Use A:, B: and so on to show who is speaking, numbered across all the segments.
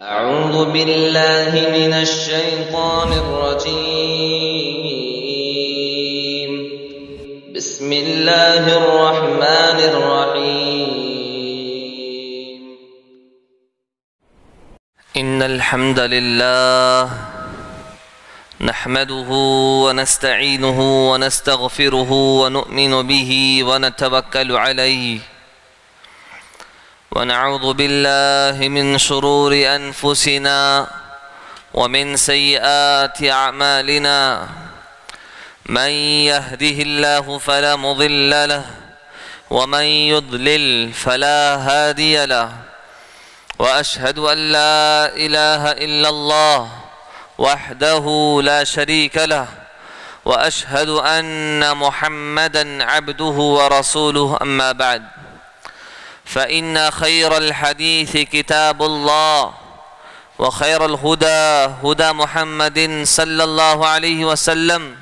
A: أعوذ بالله من الشيطان الرجيم. بسم الله الرحمن الرحيم. إن الحمد لله نحمده ونستعينه ونستغفره ونؤمن به ونتوكل عليه ونعوذ بالله من شرور أنفسنا ومن سيئات أعمالنا. من يهده الله فلا مضل له ومن يضلل فلا هادي له. وأشهد أن لا إله إلا الله وحده لا شريك له وأشهد أن محمدًا عبده ورسوله. أما بعد، فإن خير الحديث كتاب الله وخير الهدى هدى محمد صلى الله عليه وسلم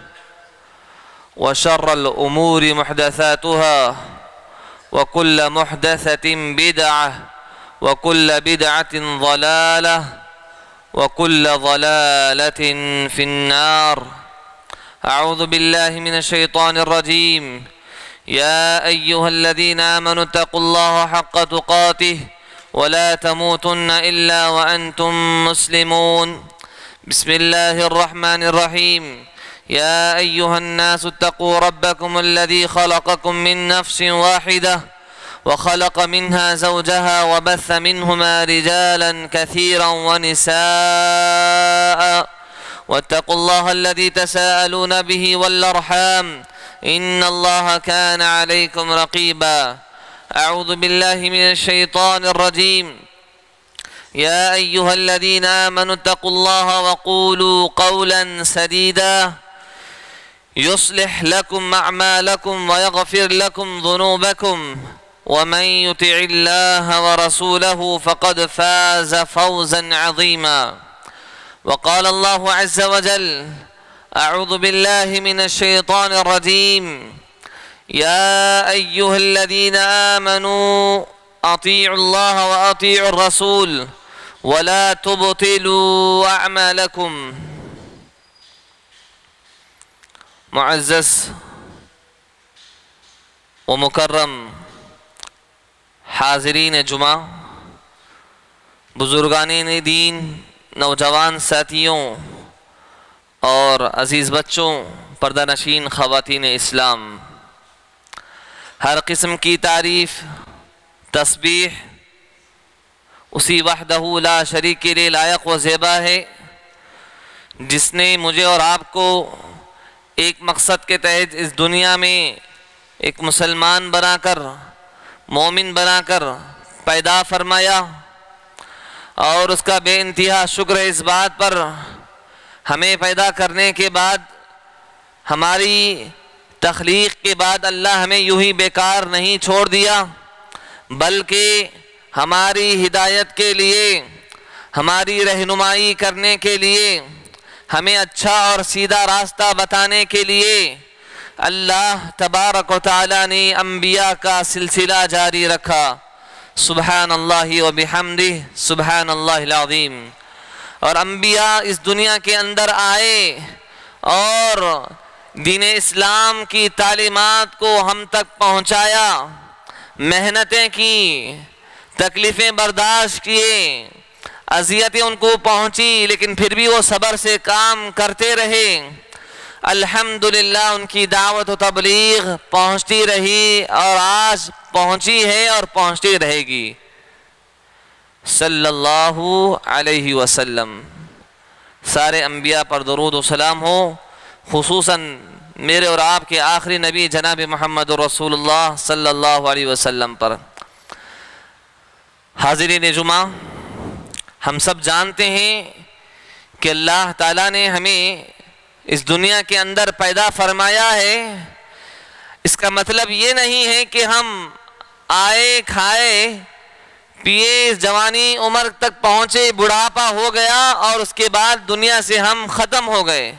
A: وشر الأمور محدثاتها وكل محدثة بدعة وكل بدعة ضلالة وكل ضلالة في النار. أعوذ بالله من الشيطان الرجيم. يا أيها الذين آمنوا اتقوا الله حق تقاته ولا تموتن إلا وأنتم مسلمون. بسم الله الرحمن الرحيم. يا أيها الناس اتقوا ربكم الذي خلقكم من نفس واحدة وخلق منها زوجها وبث منهما رجالا كثيرا ونساء واتقوا الله الذي تساءلون به والأرحام إن الله كان عليكم رقيبا. أعوذ بالله من الشيطان الرجيم. يا أيها الذين آمنوا اتقوا الله وقولوا قولا سديدا يصلح لكم أعمالكم ويغفر لكم ذنوبكم ومن يطع الله ورسوله فقد فاز فوزا عظيما. وقال الله عز وجل: أعوذ بالله من الشيطان الرجيم. يا أيها الذين آمنوا أطيعوا الله وأطيعوا الرسول ولا تبطلوا أعمالكم. معزز و مکرم حاضرین جمعہ، بزرگان دین، نوجوان ساتھیوں اور عزیز بچوں، پردہ نشین خواتین اسلام، ہر قسم کی تعریف، تسبیح اسی وحدہ لا شریک کے لیے لائق و زیبا ہے، جس نے مجھے اور آپ کو ایک مقصد کے تحت اس دنیا میں ایک مسلمان بنا کر، مومن بنا کر پیدا فرمایا، اور اس کا بے انتہا شکر ہے اس بات پر، ہمیں پیدا کرنے کے بعد، ہماری تخلیق کے بعد اللہ ہمیں یوں ہی بیکار نہیں چھوڑ دیا، بلکہ ہماری ہدایت کے لیے، ہماری رہنمائی کرنے کے لیے، ہمیں اچھا اور سیدھا راستہ بتانے کے لیے اللہ تبارک و تعالی نے انبیاء کا سلسلہ جاری رکھا۔ سبحان اللہ و بحمدہ، سبحان اللہ العظیم۔ اور انبیاء اس دنیا کے اندر آئے اور دین اسلام کی تعلیمات کو ہم تک پہنچایا، محنتیں کی، تکلیفیں برداشت کیے، اذیتیں ان کو پہنچی، لیکن پھر بھی وہ صبر سے کام کرتے رہے۔ الحمدللہ ان کی دعوت و تبلیغ پہنچتی رہی اور آج پہنچی ہے اور پہنچتی رہے گی۔ صلی اللہ علیہ وسلم۔ سارے انبیاء پر درود و سلام ہو، خصوصاً میرے اور آپ کے آخری نبی جناب محمد رسول اللہ صلی اللہ علیہ وسلم پر۔ حاضرین جمعہ، ہم سب جانتے ہیں کہ اللہ تعالیٰ نے ہمیں اس دنیا کے اندر پیدا فرمایا ہے۔ اس کا مطلب یہ نہیں ہے کہ ہم آئے، کھائے، پیے، جوانی عمر تک پہنچے، بڑھاپا ہو گیا اور اس کے بعد دنیا سے ہم ختم ہو گئے۔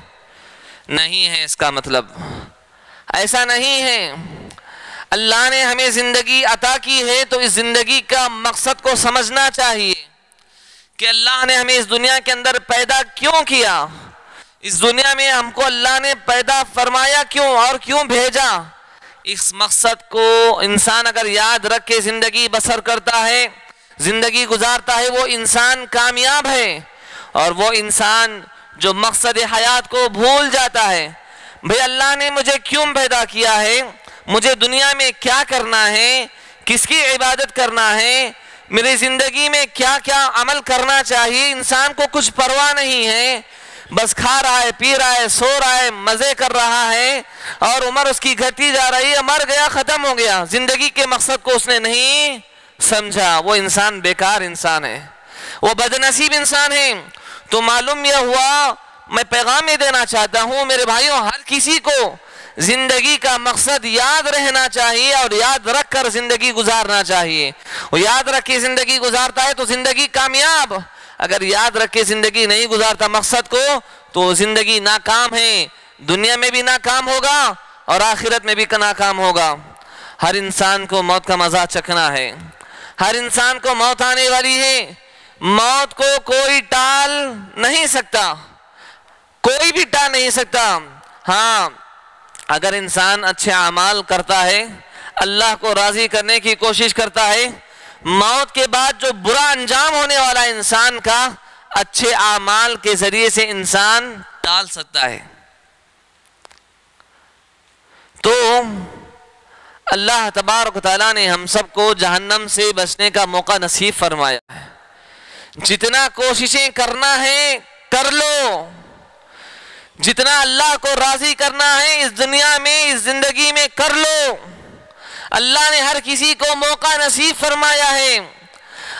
A: نہیں ہے اس کا مطلب، ایسا نہیں ہے۔ اللہ نے ہمیں زندگی عطا کی ہے تو اس زندگی کا مقصد کو سمجھنا چاہیے کہ اللہ نے ہمیں اس دنیا کے اندر پیدا کیوں کیا، اس دنیا میں ہم کو اللہ نے پیدا فرمایا کیوں اور کیوں بھیجا۔ اس مقصد کو انسان اگر یاد رکھ کے زندگی بسر کرتا ہے، زندگی گزارتا ہے، وہ انسان کامیاب ہے۔ اور وہ انسان جو مقصد حیات کو بھول جاتا ہے، بھئی اللہ نے مجھے کیوں پیدا کیا ہے، مجھے دنیا میں کیا کرنا ہے، کس کی عبادت کرنا ہے، میری زندگی میں کیا کیا عمل کرنا چاہیے، انسان کو کچھ پرواہ نہیں ہے، بس کھا رہا ہے، پی رہا ہے، سو رہا ہے، مزے کر رہا ہے، اور عمر اس کی گھٹتی جا رہی ہے، مر گیا، ختم ہو گیا۔ زندگی کے مقصد کو اس نے نہیں سمجھا، وہ انسان بیکار انسان ہے، وہ بدنصیب انسان ہے۔ تو معلوم یہ ہوا، میں پیغام یہ دینا چاہتا ہوں میرے بھائیوں، ہر کسی کو زندگی کا مقصد یاد رہنا چاہیے اور یاد رکھ کر زندگی گزارنا چاہیے۔ وہ یاد رکھ کے زندگی گزارتا ہے تو زندگی کامیاب، اگر یاد رکھ کے زندگی نہیں گزارتا مقصد کو تو زندگی ناکام ہے، دنیا میں بھی ناکام ہوگا اور آخرت میں بھی ناکام ہوگا۔ ہر انسان کو موت کا مزہ چکھنا ہے، ہر انسان کو موت آنے والی ہے، موت کو کوئی ٹال نہیں سکتا، کوئی بھی ٹال نہیں سکتا۔ ہاں اگر انسان اچھے اعمال کرتا ہے، اللہ کو راضی کرنے کی کوشش کرتا ہے، موت کے بعد جو برا انجام ہونے والا انسان کا اچھے اعمال کے ذریعے سے انسان ٹال سکتا ہے۔ تو اللہ تبارک و تعالیٰ نے ہم سب کو جہنم سے بچنے کا موقع نصیب فرمایا ہے۔ جتنا کوششیں کرنا ہے کر لو، جتنا اللہ کو راضی کرنا ہے اس دنیا میں، اس زندگی میں کر لو۔ اللہ نے ہر کسی کو موقع نصیب فرمایا ہے،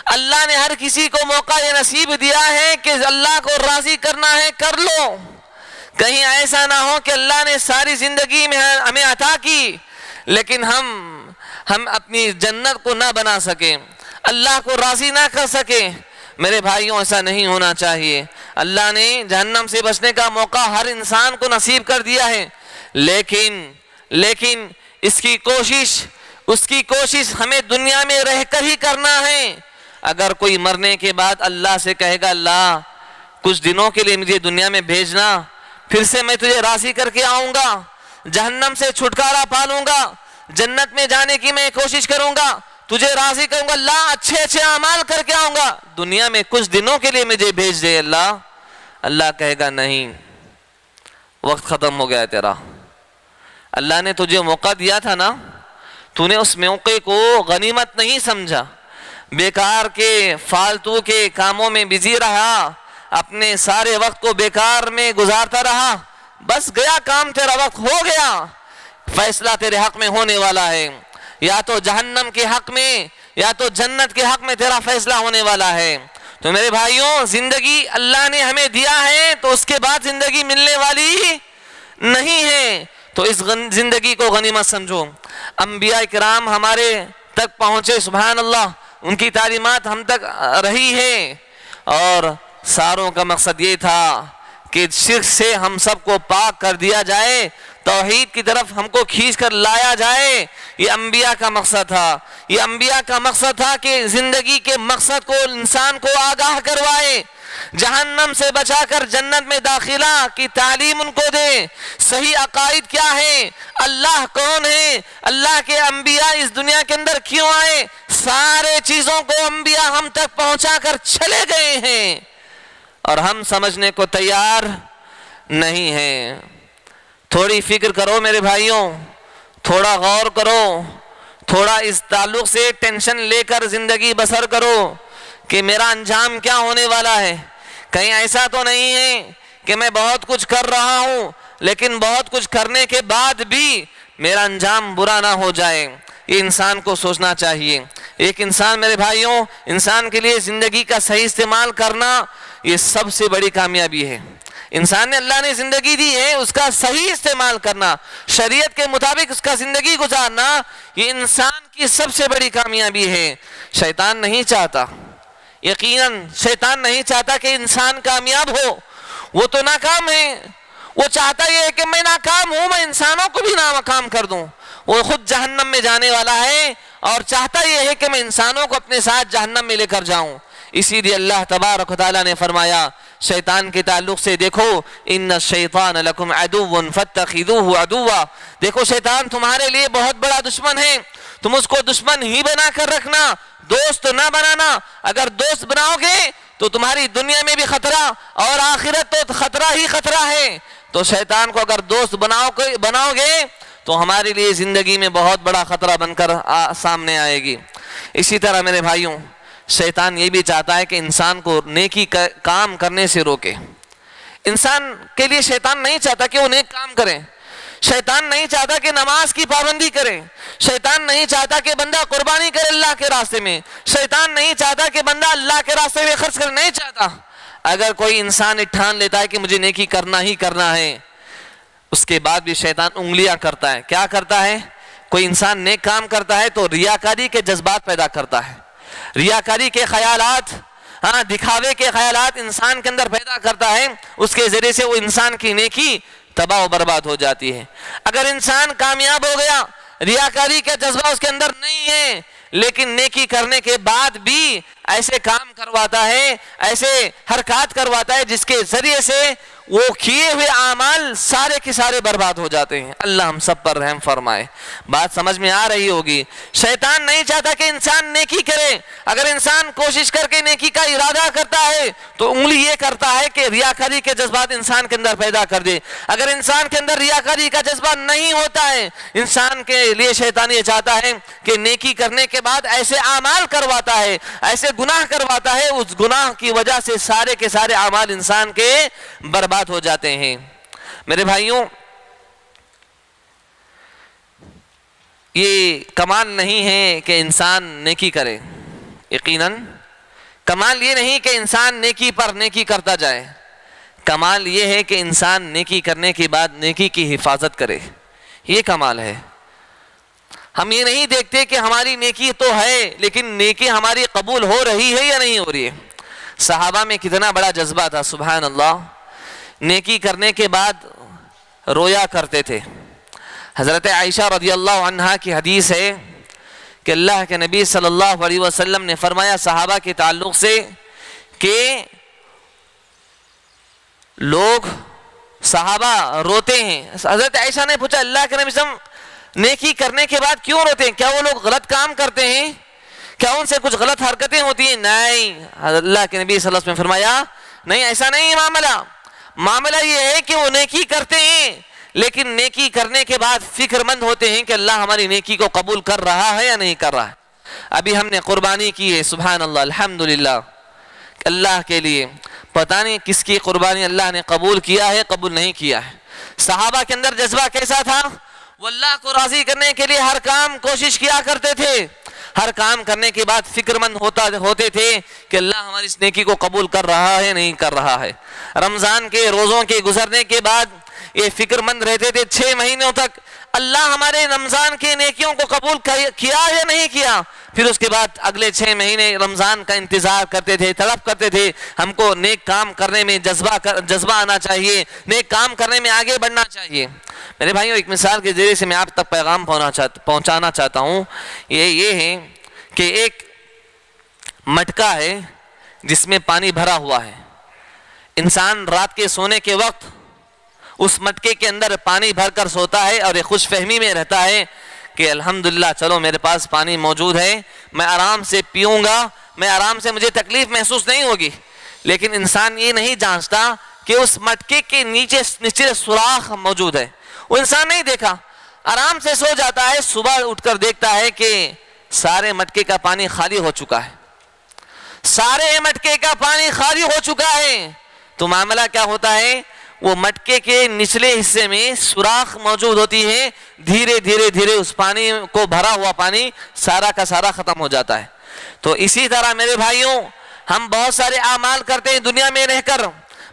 A: اللہ نے ہر کسی کو موقع یہ نصیب دیا ہے کہ اللہ کو راضی کرنا ہے، کر لو۔ کہیں ایسا نہ ہو کہ اللہ نے ساری زندگی میں ہمیں عطا کی لیکن ہم اپنی جنت کو نہ بنا سکیں، اللہ کو راضی نہ کر سکیں۔ میرے بھائیوں ایسا نہیں ہونا چاہیے۔ اللہ نے جہنم سے بچنے کا موقع ہر انسان کو نصیب کر دیا ہے، لیکن اس کی کوشش ہمیں دنیا میں رہ کر ہی کرنا ہے۔ اگر کوئی مرنے کے بعد اللہ سے کہے گا اللہ کچھ دنوں کے لیے مجھے دنیا میں بھیجنا، پھر سے میں تجھے راضی کر کے آؤں گا، جہنم سے چھٹکارا پالوں گا، جنت میں جانے کی میں کوشش کروں گا، تجھے راضی کروں گا، اللہ اچھے اچھے اعمال کر کے آؤں گا، دنیا میں کچھ دنوں کے لیے مجھے بھیج دے اللہ۔ اللہ کہے گا نہیں، وقت ختم ہو گیا ہے تیرا، اللہ نے تجھے موقع دیا تھا نا، تو نے اس موقع کو غنیمت نہیں سمجھا، بیکار کے فالتو کے کاموں میں بزی رہا، اپنے سارے وقت کو بیکار میں گزارتا رہا، بس گیا کام، تیرا وقت ہو گیا، فیصلہ تیرے حق میں ہونے والا ہے، یا تو جہنم کے حق میں یا تو جنت کے حق میں تیرا فیصلہ ہونے والا ہے۔ تو میرے بھائیوں زندگی اللہ نے ہمیں دیا ہے تو اس کے بعد زندگی ملنے والی نہیں ہے، تو اس زندگی کو غنیمت سمجھو۔ انبیاء کرام ہمارے تک پہنچے، سبحان اللہ، ان کی تعلیمات ہم تک رہی ہے، اور ساروں کا مقصد یہ تھا کہ شرک سے ہم سب کو پاک کر دیا جائے، توحید کی طرف ہم کو کھینچ کر لایا جائے۔ یہ انبیاء کا مقصد تھا، یہ انبیاء کا مقصد تھا کہ زندگی کے مقصد کو انسان کو آگاہ کروائے، جہنم سے بچا کر جنت میں داخلہ کی تعلیم ان کو دے، صحیح عقائد کیا ہے، اللہ کون ہے، اللہ کے انبیاء اس دنیا کے اندر کیوں آئے، سارے چیزوں کو انبیاء ہم تک پہنچا کر چلے گئے ہیں، اور ہم سمجھنے کو تیار نہیں ہیں۔ تھوڑی فکر کرو میرے بھائیوں، تھوڑا غور کرو، تھوڑا اس تعلق سے ٹینشن لے کر زندگی بسر کرو کہ میرا انجام کیا ہونے والا ہے۔ کہیں ایسا تو نہیں ہے کہ میں بہت کچھ کر رہا ہوں لیکن بہت کچھ کرنے کے بعد بھی میرا انجام برا نہ ہو جائے، یہ انسان کو سوچنا چاہیے۔ ایک انسان میرے بھائیوں، انسان کے لیے زندگی کا صحیح استعمال کرنا یہ سب سے بڑی کامیابی ہے۔ انسان نے اللہ نے زندگی دی ہے، اس کا صحیح استعمال کرنا، شریعت کے مطابق اس کا زندگی گزارنا، یہ انسان کی سب سے بڑی کامیابی ہے۔ شیطان نہیں چاہتا، یقیناً شیطان نہیں چاہتا کہ انسان کامیاب ہو، وہ تو ناکام ہے، وہ چاہتا یہ ہے کہ میں ناکام ہوں، میں انسانوں کو بھی ناکام کر دوں، وہ خود جہنم میں جانے والا ہے اور چاہتا یہ ہے کہ میں انسانوں کو اپنے ساتھ جہنم میں لے کر جاؤں۔ اسی لیے اللہ تبارک و تعالیٰ نے فرمایا شیطان کے تعلق سے، دیکھو ان الشیطان لکم عدو فاتخذوہ عدوا، دیکھو شیطان تمہارے لیے بہت بڑا دشمن ہے، تم اس کو دشمن ہی بنا کر رکھنا، دوست نہ بنانا۔ اگر دوست بناؤ گے تو تمہاری دنیا میں بھی خطرہ اور آخرت تو خطرہ ہی خطرہ ہے۔ تو شیطان کو اگر دوست بناؤ گے تو ہمارے لیے زندگی میں بہت بڑا خطرہ بن کر سامنے آئے گی۔ اسی طرح میرے بھائیوں، شیطان یہ بھی چاہتا ہے کہ انسان کو نیکی کام کرنے سے روکے۔ انسان کے لیے شیطان نہیں چاہتا کہ وہ نیک کام کرے، شیطان نہیں چاہتا کہ نماز کی پابندی کرے، شیطان نہیں چاہتا کہ بندہ قربانی کرے اللہ کے راستے میں، شیطان نہیں چاہتا کہ بندہ اللہ کے راستے میں خرچ کرے، نہیں چاہتا۔ اگر کوئی انسان ٹھان لیتا ہے کہ مجھے نیکی کرنا ہی کرنا ہے، اس کے بعد بھی شیطان انگلیاں کرتا ہے۔ کیا کرتا ہے؟ کوئی انسان نیک کام کرتا ہے تو ریاکاری کے جذبات پیدا کرتا ہے، ریاکاری کے خیالات، دکھاوے کے خیالات انسان کے اندر پیدا کرتا ہے، اس کے ذریعے سے وہ انسان کی نیکی تباہ و برباد ہو جاتی ہے۔ اگر انسان کامیاب ہو گیا، ریاکاری کا جذبہ اس کے اندر نہیں ہے، لیکن نیکی کرنے کے بعد بھی ایسے کام کرواتا ہے، ایسے حرکات کرواتا ہے جس کے ذریعے سے وہ کیے ہوئے اعمال سارے کے سارے برباد ہو جاتے ہیں۔ اللہ ہم سب پر رحم فرمائے۔ بات سمجھ میں آ رہی ہوگی۔ شیطان نہیں چاہتا کہ انسان نیکی کرے۔ اگر انسان کوشش کر کے نیکی کا ارادہ کرتا ہے تو انگلی یہ کرتا ہے کہ ریاکاری کے جذبات انسان کے اندر پیدا کر دے۔ اگر انسان کے اندر ریاکاری کا جذبہ نہیں ہوتا ہے، انسان کے لیے شیطان یہ چاہتا ہے کہ نیکی کرنے کے بعد ایسے اعمال کرواتا ہے، ایسے گناہ کرواتا ہے، اس گناہ کی وجہ سے سارے کے سارے اعمال انسان کے برباد ہو جاتے ہیں۔ میرے بھائیوں، یہ کمال نہیں ہے کہ انسان نیکی کرے، یقیناً کمال یہ نہیں کہ انسان نیکی پر نیکی کرتا جائے، کمال یہ ہے کہ انسان نیکی کرنے کے بعد نیکی کی حفاظت کرے، یہ کمال ہے۔ ہم یہ نہیں دیکھتے کہ ہماری نیکی تو ہے لیکن نیکی ہماری قبول ہو رہی ہے یا نہیں ہو رہی ہے۔ صحابہ میں کتنا بڑا جذبہ تھا، سبحان اللہ، نیکی کرنے کے بعد رویا کرتے تھے۔ حضرت عائشہ رضی اللہ عنہا کی حدیث ہے کہ اللہ کے نبی صلی اللہ علیہ وسلم نے فرمایا صحابہ کے تعلق سے کہ لوگ صحابہ روتے ہیں۔ حضرت عائشہ نے پوچھا اللہ کے نبی صلی اللہ علیہ وسلم نیکی کرنے کے بعد کیوں روتے ہیں؟ کیا وہ لوگ غلط کام کرتے ہیں؟ کیا ان سے کچھ غلط حرکتیں ہوتی ہیں؟ نہیں، اللہ کے نبی صلی اللہ علیہ وسلم نے فرمایا نہیں، ایسا نہیں ہے معاملہ یہ ہے کہ وہ نیکی کرتے ہیں لیکن نیکی کرنے کے بعد فکر مند ہوتے ہیں کہ اللہ ہماری نیکی کو قبول کر رہا ہے یا نہیں کر رہا ہے۔ ابھی ہم نے قربانی کی ہے، سبحان اللہ، الحمدللہ، اللہ کے لیے، پتہ نہیں کس کی قربانی اللہ نے قبول کیا ہے قبول نہیں کیا ہے۔ صحابہ کے اندر جذبہ کیسا تھا؟ وہ اللہ کو راضی کرنے کے لیے ہر کام کوشش کیا کرتے تھے، ہر کام کرنے کے بعد فکر مند ہوتے تھے کہ اللہ ہماری اس نیکی کو قبول کر رہا ہے نہیں کر رہا ہے۔ رمضان کے روزوں کے گزرنے کے بعد یہ فکر مند رہتے تھے 6 مہینوں تک اللہ ہمارے رمضان کی نیکیوں کو قبول کیا یا نہیں کیا۔ پھر اس کے بعد اگلے 6 مہینے رمضان کا انتظار کرتے تھے، تڑپ کرتے تھے ہم کو نیک کام کرنے میں جذبہ آنا چاہیے، نیک کام کرنے میں آگے بڑھنا چاہیے۔ میرے بھائیوں، ایک مثال کے ذریعے سے میں آپ تک پیغام پہنچانا چاہتا ہوں، یہ ہے کہ ایک مٹکا ہے جس میں پانی بھرا ہوا ہے۔ انسان رات کے سونے کے وقت اس مٹکے کے اندر پانی بھر کر سوتا ہے اور یہ خوش فہمی میں رہتا ہے کہ الحمدللہ چلو میرے پاس پانی موجود ہے، میں آرام سے پیوں گا، میں آرام سے، مجھے تکلیف محسوس نہیں ہوگی۔ لیکن انسان یہ نہیں جانتا کہ اس مٹکے کے نیچے سوراخ موجود ہے، وہ انسان نہیں دیکھا، آرام سے سو جاتا ہے، صبح اٹھ کر دیکھتا ہے کہ سارے مٹکے کا پانی خالی ہو چکا ہے، سارے مٹکے کا پانی خالی ہو چکا ہے۔ تو معاملہ کیا ہوتا ہے؟ وہ مٹکے کے نچلے حصے میں سوراخ موجود ہوتی ہے، دھیرے دھیرے اس پانی کو بھرا ہوا پانی سارا کا سارا ختم ہو جاتا ہے۔ تو اسی طرح میرے بھائیوں، ہم بہت سارے اعمال کرتے ہیں دنیا میں رہ کر،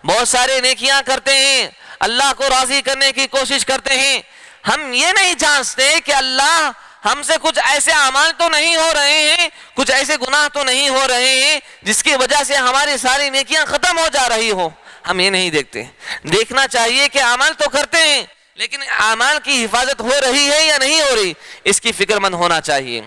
A: بہت سارے نیکیاں کرتے ہیں، اللہ کو راضی کرنے کی کوشش کرتے ہیں، ہم یہ نہیں جانتے کہ اللہ ہم سے کچھ ایسے اعمال تو نہیں ہو رہے ہیں، کچھ ایسے گناہ تو نہیں ہو رہے ہیں جس کی وجہ سے ہماری ساری نیکیاں ختم ہو جا رہی ہو۔ ہم یہ نہیں دیکھتے۔ دیکھنا چاہیے کہ عمل تو کرتے ہیں لیکن اعمال کی حفاظت ہو رہی ہے یا نہیں ہو رہی، اس کی فکر مند ہونا چاہیے۔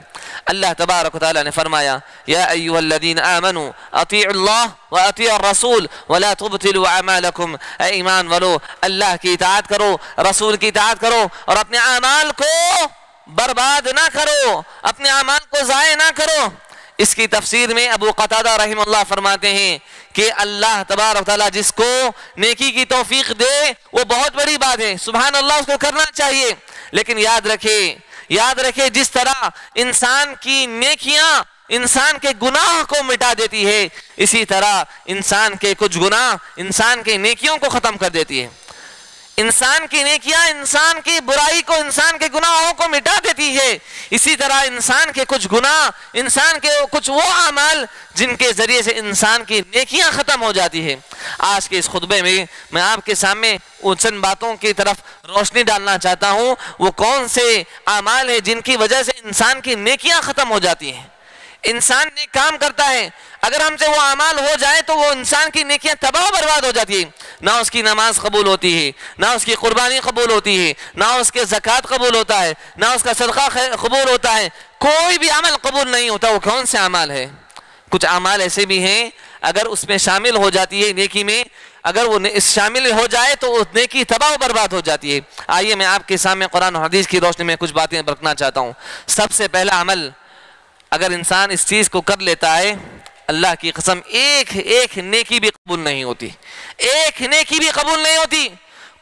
A: اللہ تبارک و تعالیٰ نے فرمایا یا ایھا الذین آمنوا اطیعوا اللہ واطیعوا الرسول ولا تبطلوا اعمالکم، اے ایمان والو اللہ کی اطاعت کرو، رسول کی اطاعت کرو، اور اپنے اعمال کو برباد نہ کرو، اپنے اعمال کو ضائع نہ کرو۔ اس کی تفسیر میں ابو قتادہ رحمہ اللہ فرماتے ہیں کہ اللہ تبارک و تعالیٰ جس کو نیکی کی توفیق دے وہ بہت بڑی بات ہے، سبحان اللہ، اس کو کرنا چاہیے۔ لیکن یاد رکھے جس طرح انسان کی نیکیاں انسان کے گناہ کو مٹا دیتی ہے، اسی طرح انسان کے کچھ گناہ انسان کے نیکیوں کو ختم کر دیتی ہے۔ انسان کی نیکیاں انسان کی برائی کو، انسان کے گناہوں کو مٹا دیتی ہے، اسی طرح انسان کے کچھ گناہ، انسان کے کچھ وہ اعمال جن کے ذریعے سے انسان کی نیکیاں ختم ہو جاتی ہیں۔ آج کے اس خطبے میں آپ کے سامنے ان چند باتوں کی طرف روشنی ڈالنا چاہتا ہوں، وہ کون سے اعمال ہیں جن کی وجہ سے انسان کی نیکیاں ختم ہو جاتی ہیں۔ انسان نیک کام کرتا ہے، اگر ہم سے وہ اعمال ہو جائے تو وہ انسان کی نیکیاں تباہ و برباد ہو جاتی ہیں، نہ اس کی نماز قبول ہوتی ہے، نہ اس کی قربانی قبول ہوتی ہے، نہ اس کے زکوٰۃ قبول ہوتا ہے، نہ اس کا صدقہ قبول ہوتا ہے، کوئی بھی عمل قبول نہیں ہوتا۔ وہ کون سے اعمال ہے؟ کچھ اعمال ایسے بھی ہیں اگر اس میں شامل ہو جاتی ہے نیکی میں، اگر وہ شامل ہو جائے تو وہ نیکی تباہ و برباد ہو جاتی ہے۔ آئیے میں آپ کے سامنے قرآن و حدیث کی روشنی میں کچھ باتیں رکھنا چاہتا ہوں۔ سب سے پہلا عمل، اگر انسان اس چیز کو کر لیتا ہے، اللہ کی قسم ایک نیکی بھی قبول نہیں ہوتی، ایک نیکی بھی قبول نہیں ہوتی۔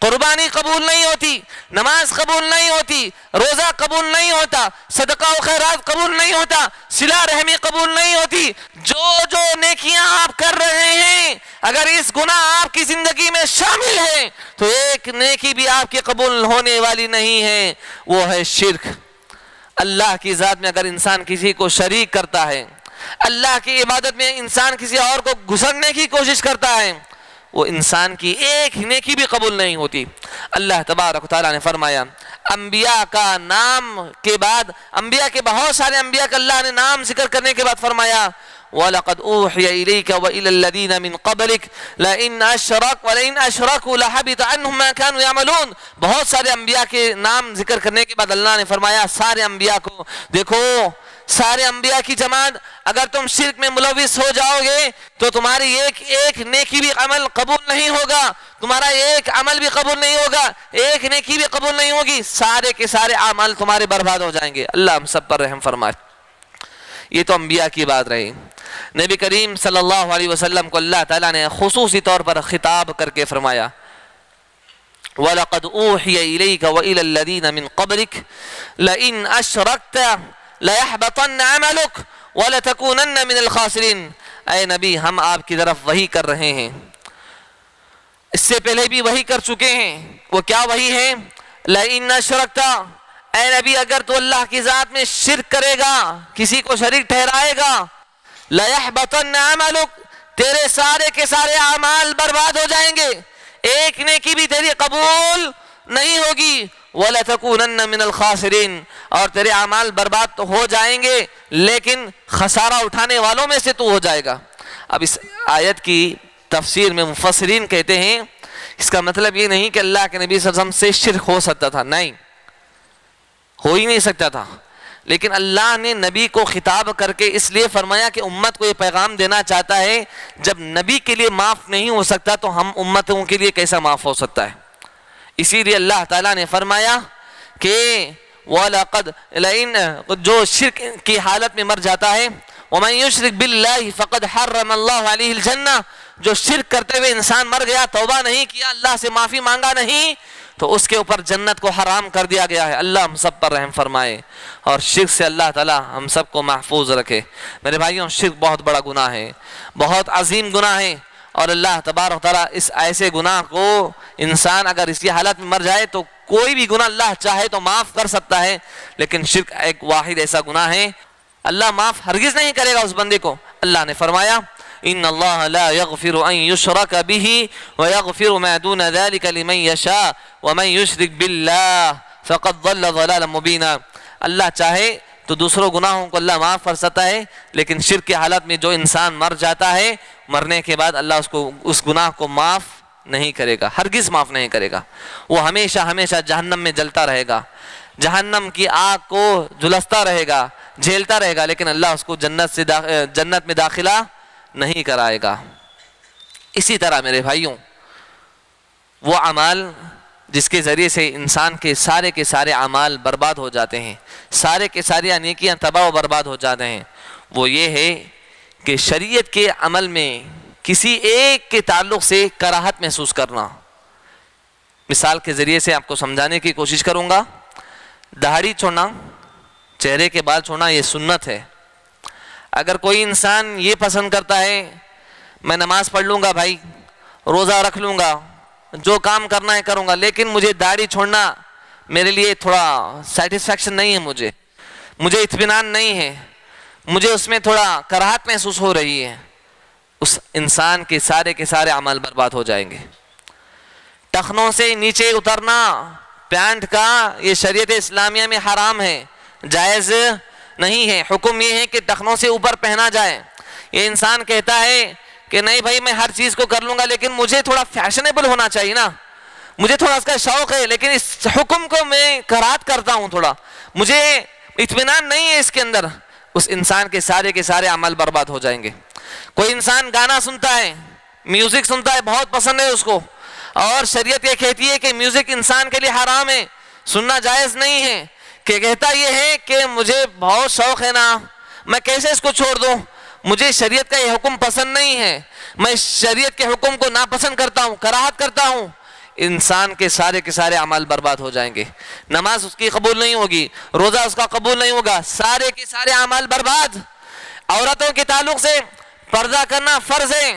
A: قربانی قبول نہیں ہوتی، نماز قبول نہیں ہوتی، روزہ قبول نہیں ہوتا، صدقہ و خیرات قبول نہیں ہوتا، صلہ رحمی قبول نہیں ہوتی۔ جو نیکیاں آپ کر رہے ہیں، اگر اس گناہ آپ کی زندگی میں شامل ہے تو ایک نیکی بھی آپ کی قبول ہونے والی نہیں ہے، وہ ہے شرک۔ اللہ کی ذات میں اگر انسان کسی کو شریک کرتا ہے، اللہ کی عبادت میں انسان کسی اور کو گھسڑنے کی کوشش کرتا ہے، وہ انسان کی ایک نیکی بھی قبول نہیں ہوتی۔ اللہ تبارک و تعالیٰ نے فرمایا انبیاء کا نام کے بعد، انبیاء کے بہت سارے انبیاء کا اللہ نے نام ذکر کرنے کے بعد فرمایا وَلَقَدْ أُوحِيَ إِلَيْكَ وَإِلَى الَّذِينَ مِن قَبْلِكَ لَئِنْ أَشْرَكُوا لَحَبِطَ عَنْهُمْ مَا كَانُوا يَعْمَلُونَ۔ بہت سارے انبیاء کے نام ذکر کرنے کے بعد اللہ نے فرمایا سارے انبیاء کو، دیکھو سارے انبیاء کی جماعت، اگر تم شرک میں ملوث ہو جاؤ گے تو تمہاری ایک نیکی بھی عمل قبول نہیں ہوگا، تمہارا ایک عمل بھی قبول نہیں ہوگا، ایک نیکی بھی قبول نہیں ہوگی، سارے کے سارے اعمال تمہارے برباد ہو جائیں گے۔ اللہ ہم سب پر رحم فرمائے۔ یہ تو انبیاء کی بات رہی۔ نبی کریم صلی اللہ علیہ وسلم کو اللہ تعالیٰ نے خصوصی طور پر خطاب کر کے فرمایا وَلَقَدْ أُوحِيَ إِلَيْكَ وَإِلَى الَّذِينَ مِن قَبْلِكَ لَئِنْ أَشْرَكْتَ لَيَحْبَطَنَّ عَمَلُكَ وَلَتَكُونَنَّ مِنَ الْخَاسِرِينَ۔ اے نبی، ہم آپ کی طرف وحی کر رہے ہیں، اس سے پہلے بھی وحی کر چکے ہیں۔ وہ کیا وحی ہے؟ لَئِنْ أَشْرَكْتَ، اے نبی اگر تو اللہ کی ذات میں شرک کرے گا، کسی کو شریک ٹھہرائے گا، لَيَحْبَطَنَّ عَمَلُكَ، تیرے سارے کے سارے اعمال برباد ہو جائیں گے، ایک نیکی بھی تیری قبول نہیں ہوگی۔ وَلَتَكُونَنَّ مِنَ الْخَاسِرِينَ، اور تیرے اعمال برباد تو ہو جائیں گے لیکن خسارہ اٹھانے والوں میں سے تو ہو جائے گا۔ اب اس آیت کی تفسیر میں مفسرین کہتے ہیں اس کا مطلب یہ نہیں کہ اللہ کے نبی صلی اللہ علیہ وسلم سے شرک ہو سکتا تھا، نہیں، ہو ہی نہیں سکتا تھا، لیکن اللہ نے نبی کو خطاب کر کے اس لیے فرمایا کہ امت کو یہ پیغام دینا چاہتا ہے جب نبی کے لیے معاف نہیں ہو سکتا تو ہم امتوں کے لیے کیسا معاف ہو سکتا ہے۔ اسی لیے اللہ تعالیٰ نے فرمایا کہ وَلَقَدْ لَئِنْ، جو شرک کی حالت میں مر جاتا ہے وَمَنْ يُشْرِكْ بِاللَّهِ فَقَدْ حَرَّمَ اللَّهُ عَلَيْهِ الْجَنَّةِ، جو شرک کرتے ہوئے انسان مر گیا، توبہ نہیں کیا، اللہ سے معافی مانگا نہیں، تو اس کے اوپر جنت کو حرام کر دیا گیا ہے۔ اللہ ہم سب پر رحم فرمائے اور شرک سے اللہ تعالیٰ ہم سب کو محفوظ رکھے۔ میرے بھائیوں، شرک بہت بڑا گناہ ہے، بہت عظیم گناہ ہے، اور اللہ تبارک و تعالیٰ اس ایسے گناہ کو انسان اگر اسی حالت میں مر جائے تو کوئی بھی گناہ اللہ چاہے تو معاف کر سکتا ہے، لیکن شرک ایک واحد ایسا گناہ ہے اللہ معاف ہرگز نہیں کرے گا اس بندے کو۔ اللہ نے فرمایا ان اللہ لا یغفر ان یشرک به ویغفر ما دون ذلك لمن یشاء ومن یشرک باللہ فقد ضل ضلالا مبینا۔ اللہ چاہے تو دوسروں گناہوں کو اللہ معاف کر سکتا ہے، لیکن شرک کی حالت میں جو انسان مر جاتا ہے، مرنے کے بعد اللہ اس گناہ کو معاف نہیں کرے گا، ہرگز معاف نہیں کرے گا. وہ ہمیشہ ہمیشہ جہنم میں جلتا رہے گا، جہنم کی آگ کو جھلستا رہے گا، جھیلتا رہے گا، لیکن اللہ اس کو جنت میں داخلہ نہیں کرائے گا. اسی طرح میرے بھائیوں، وہ اعمال جس کے ذریعے سے انسان کے سارے اعمال برباد ہو جاتے ہیں، سارے کے سارے نیکیاں تباہ و برباد ہو جاتے ہیں، وہ یہ ہے کہ شریعت کے عمل میں کسی ایک کے تعلق سے کراہت محسوس کرنا. مثال کے ذریعے سے آپ کو سمجھانے کی کوشش کروں گا. داڑھی چھوڑنا، چہرے کے بال چھوڑنا، یہ سنت ہے. اگر کوئی انسان یہ پسند کرتا ہے میں نماز پڑھ لوں گا بھائی، روزہ رکھ لوں گا، جو کام کرنا ہے کروں گا، لیکن مجھے داڑھی چھوڑنا میرے لیے تھوڑا سیٹسفیکشن نہیں ہے، مجھے اطمینان نہیں ہے، مجھے اس میں تھوڑا کراہت محسوس ہو رہی ہے، اس انسان کے سارے عمل برباد ہو جائیں گے. ٹخنوں سے نیچے اترنا پینٹ کا یہ شریعت اسلامیہ میں حرام ہے، جائز نہیں ہے. حکم یہ ہے کہ ٹخنوں سے اوپر پہنا جائے. یہ انسان کہتا ہے کہ نہیں بھائی میں ہر چیز کو کر لوں گا لیکن مجھے تھوڑا فیشنیبل ہونا چاہیے نا، مجھے تھوڑا اس کا شوق ہے، لیکن اس حکم کو میں کراہت کرتا ہوں، تھوڑا مجھے اطمینان نہیں ہے اس کے اندر. اس انسان کے سارے عمل برباد ہو جائیں گے. کوئی انسان گانا سنتا ہے، میوزک سنتا ہے، بہت پسند ہے اس کو، اور شریعت یہ کہتی ہے کہ میوزک انسان کے لیے حرام ہے، سننا جائز نہیں ہے، کہ کہتا یہ ہے کہ مجھے بہت شوق ہے نا، میں کیسے اس کو چھوڑ دوں، مجھے شریعت کا یہ حکم پسند نہیں ہے، میں شریعت کے حکم کو ناپسند کرتا ہوں، کراہت کرتا ہوں. انسان کے سارے عمل برباد ہو جائیں گے. نماز اس کی قبول نہیں ہوگی، روزہ اس کا قبول نہیں ہوگا، سارے عمل برباد. عورتوں کے تعلق سے پردہ کرنا فرض ہے،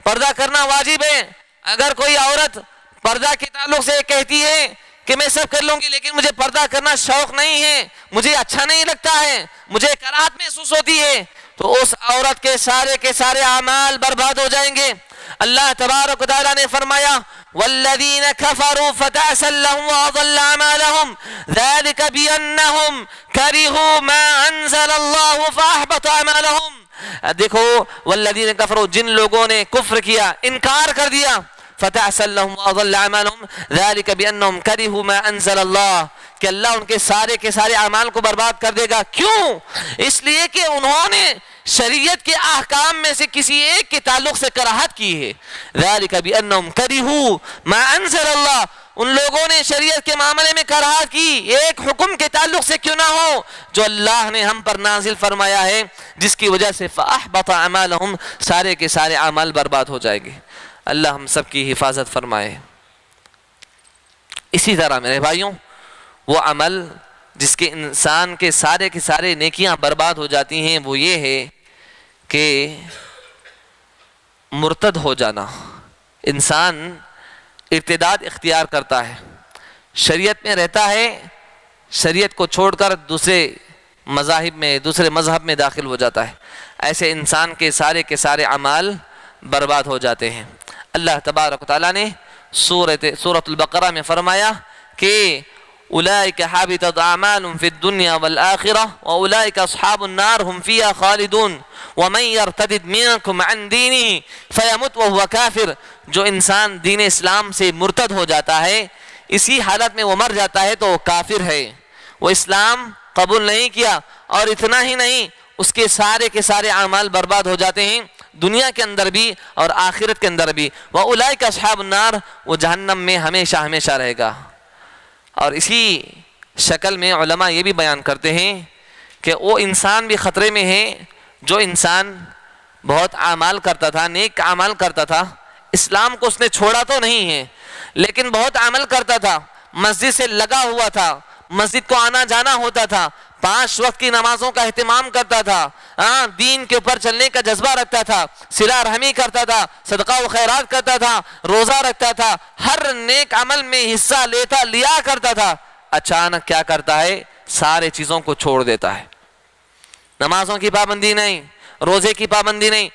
A: پردہ کرنا واجب ہے. اگر کوئی عورت پردہ کے تعلق سے کہتی ہے کہ میں سب کر لوں گی لیکن مجھے پردہ کرنا شوق نہیں ہے، مجھے اچھا نہیں لگتا ہے، مجھے کراہت محسوس ہوتی ہے، تو اس عورت کے سارے اعمال برباد ہو جائیں گے. اللہ تبارک و تعالیٰ نے فرمایا والذین کفروا فتعسا لهم واضل اعمالهم ذلك بانهم کرہوا ما انزل اللہ فاحبط اعمالهم. دیکھو والذین کفروا، جن لوگوں نے کفر کیا، انکار کر دیا، فتعسا لهم واضل اعمالهم ذلك بانهم کرہوا ما انزل اللہ، کہ اللہ ان کے سارے اعمال کو برباد کر دے گا. کیوں؟ اس لیے کہ انہوں نے شریعت کے احکام میں سے کسی ایک کے تعلق سے کراہت کی ہے. ذالک بانہم کرہوا ما انزل اللہ، ان لوگوں نے شریعت کے معاملے میں کراہت کی، ایک حکم کے تعلق سے کیوں نہ ہو جو اللہ نے ہم پر نازل فرمایا ہے، جس کی وجہ سے فاحبط اعمالہم، سارے کے سارے اعمال برباد ہو جائیں گے. اللہ ہم سب کی حفاظت فرمائے. اسی طرح میرے بھائیوں، وہ عمل جس کے انسان کے سارے نیکیاں برباد ہو جاتی ہیں وہ یہ ہے کہ مرتد ہو جانا. انسان ارتداد اختیار کرتا ہے، شریعت میں رہتا ہے، شریعت کو چھوڑ کر دوسرے مذہب میں داخل ہو جاتا ہے. ایسے انسان کے سارے اعمال برباد ہو جاتے ہیں. اللہ تبارک و تعالیٰ نے سورۃ البقرہ میں فرمایا کہ اولئک حابطت اعمالهم فی الدنیا والآخرہ واولئک اصحاب النار هم فیہا خالدون ومن یرتد منکم عن دینہ فیمت وہو کافر. جو انسان دین اسلام سے مرتد ہو جاتا ہے، اسی حالت میں وہ مر جاتا ہے تو وہ کافر ہے، وہ اسلام قبول نہیں کیا. اور اتنا ہی نہیں، اس کے سارے اعمال برباد ہو جاتے ہیں، دنیا کے اندر بھی اور آخرت کے اندر بھی. واولئک اصحاب النار، وہ جہنم میں ہمیشہ رہے گا. اور اسی شکل میں علماء یہ بھی بیان کرتے ہیں کہ وہ انسان بھی خطرے میں ہے جو انسان بہت اعمال کرتا تھا، نیک اعمال کرتا تھا، اسلام کو اس نے چھوڑا تو نہیں ہے لیکن بہت عمل کرتا تھا، مسجد سے لگا ہوا تھا، مسجد کو آنا جانا ہوتا تھا، 5 وقت کی نمازوں کا اہتمام کرتا تھا، دین کے اوپر چلنے کا جذبہ رکھتا تھا، صلہ رحمی کرتا تھا، صدقہ و خیرات کرتا تھا، روزہ رکھتا تھا، ہر نیک عمل میں حصہ لیا کرتا تھا. اچانک کیا کرتا ہے؟ سارے چیزوں کو چھوڑ دیتا ہے. نمازوں کی پابندی نہیں، روزے کی پابندی نہیں،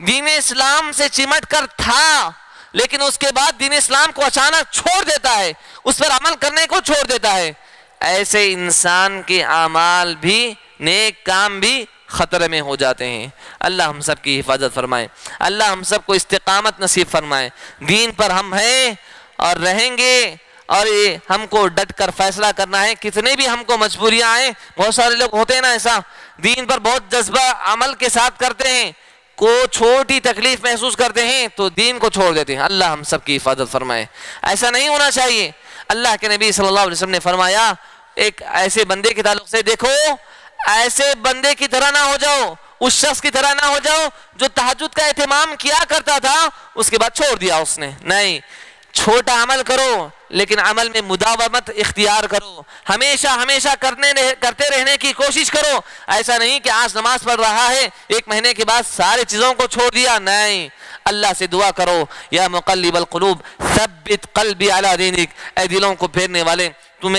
A: دین اسلام سے چمٹ کر تھا لیکن اس کے بعد دین اسلام کو اچانک چھوڑ دیتا ہے، اس پر عمل کرنے کو چھوڑ دیتا ہے. ایسے انسان کے اعمال بھی، نیک کام بھی خطرے میں ہو جاتے ہیں۔ اللہ ہم سب کی حفاظت فرمائے، اللہ ہم سب کو استقامت نصیب فرمائے۔ دین پر ہم ہیں اور رہیں گے، اور یہ ہم کو ڈٹ کر فیصلہ کرنا ہے۔ کتنے بھی ہم کو مجبوریاں آئیں، بہت سارے لوگ ہوتے ہیں نا ایسا، دین پر بہت جذبہ عمل کے ساتھ کرتے ہیں، کو چھوٹی تکلیف محسوس کرتے ہیں تو دین کو چھوڑ دیتے ہیں۔ اللہ ہم سب کی حفاظت فرمائے، ایسا نہیں ہونا چاہیے۔ اللہ کے نبی صلی اللہ علیہ وسلم نے فرمایا ایک ایسے بندے کے تعلق سے، دیکھو ایسے بندے کی طرح نہ ہو جاؤ، اس شخص کی طرح نہ ہو جاؤ جو تہجد کا اہتمام کیا کرتا تھا اس کے بعد چھوڑ دیا اس نے، نہیں، چھوٹا عمل کرو لیکن عمل میں مداومت اختیار کرو، ہمیشہ ہمیشہ کرتے رہنے کی کوشش کرو۔ ایسا نہیں کہ آج نماز پڑھ رہا ہے 1 مہینے کے بعد ساری چیزوں کو چھوڑ دیا، نہیں، اللہ سے دعا کرو، یا مقلب القلوب ثبت قلبی علی دینک، اے دلوں کو پھیرنے والے تو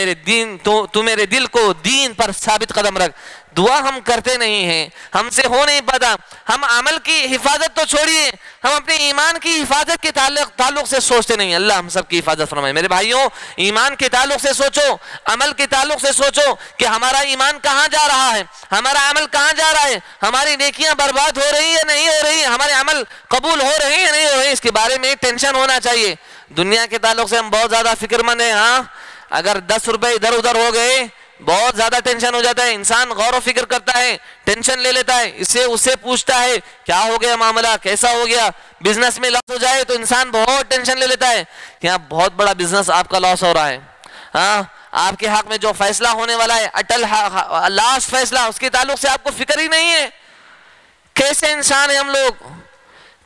A: میرے دل کو دین پر ثابت قدم رکھ۔ دعا ہم کرتے نہیں ہیں، ہم سے ہو نہیں پاتا، ہم عمل کی حفاظت تو چھوڑیے، ہم اپنے ایمان کی حفاظت کے تعلق سے سوچتے نہیں۔ اللہ ہم سب کی حفاظت فرمائے۔ میرے بھائیوں، ایمان کے تعلق سے سوچو، عمل کے تعلق سے سوچو کہ ہمارا ایمان کہاں جا رہا ہے، ہمارا عمل کہاں جا رہا ہے، ہماری نیکیاں برباد ہو رہی ہے نہیں ہو رہی ہے، ہمارے عمل قبول ہو رہے ہیں یا نہیں ہو رہے ہیں، اس کے بارے میں ٹینشن ہونا چاہیے۔ دنیا کے تعلق سے ہم بہت زیادہ فکر مند ہیں، ہاں، اگر 10 روپے ادھر ادھر ہو گئے بہت زیادہ ٹینشن ہو جاتا ہے، انسان غور و فکر کرتا ہے، ٹینشن لے لیتا ہے، اسے پوچھتا ہے کیا ہو گیا معاملہ، کیسا ہو گیا، بزنس میں لاس ہو جائے تو انسان بہت ٹینشن لے لیتا ہے کہ ہاں بہت بڑا بزنس آپ کا لاس ہو رہا ہے، ہاں آپ کے حق میں جو فیصلہ ہونے والا ہے اٹل لاسٹ فیصلہ، اس کے تعلق سے آپ کو فکر ہی نہیں ہے۔ کیسے انسان ہیں ہم لوگ،